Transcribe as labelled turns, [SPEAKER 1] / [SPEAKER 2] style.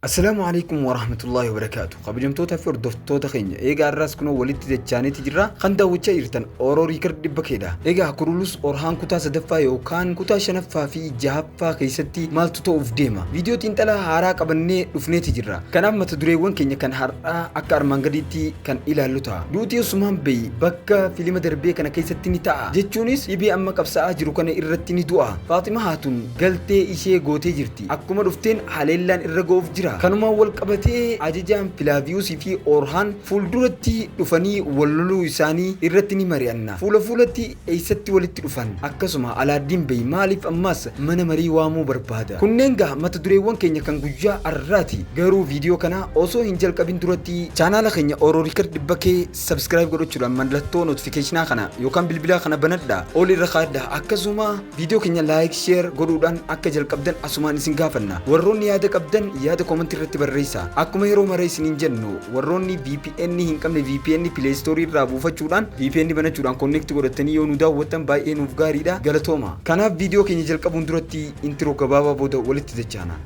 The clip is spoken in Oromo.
[SPEAKER 1] السلام عليكم ورحمة الله وبركاته. قبل في ردفتوتا خينيا إيجا الراس كنو ولدت تجاني تجرا خندا وتشيرتن أوروري كرد بكيدا إيجا كرولوس أورهان كوتا سدفا يوكان كوتا شنفا في جهفا كيستي مال توف ديما فيديو تنتلا هاراك أبني رفني تجرا كان ما تدري وين كينيا كان هارا أكار مانغريتي كان إلى لوتا دوتي سمان بي بكا فيلم دربي كان كيستني تا جتشونيس يبي أما كبسا أجرو كان إرتني دعاء فاطمة هاتون قلتي إشي غوتي جرتي أكما رفتين حليلان إرغوف جرا kanuma wal qabatee ajajaan Filaaviyuusii fi Orhaan fuulduratti dhufanii walloluu isaanii irratti ni mari'anna. Fuulatti eessatti walitti dhufan akkasuma Alaaddiin Bey maaliif ammas mana marii waamuu barbaada. Kunneen gaa mata dureewwan keenya kan guyyaa har'aati. Garuu viidiyoo kana osoo hin jalqabin duratti chaanaala keenya Oromoo Riikard Bakkee subscribe godhachuudhaan mallattoo notifiikeeshinaa kana yookaan bilbila kana banadhaa ol irra kaa'adhaa. Akkasuma viidiyoo keenya like share godhuudhaan akka jalqabdan asumaan isin gaafanna. Warroonni yaada qabdan yaada comment irratti barreessa. Akkuma yeroo maraa isiniin jennu warroonni VPN hin qabne VPN Play Store irraa buufachuudhaan VPN banachuudhaan connect godhatanii yoo nu daawwattan baay'ee nuuf gaariidha. Galatooma. Kanaaf viidiyoo keenya jalqabuun duratti intro gabaabaa booda walitti dachaana.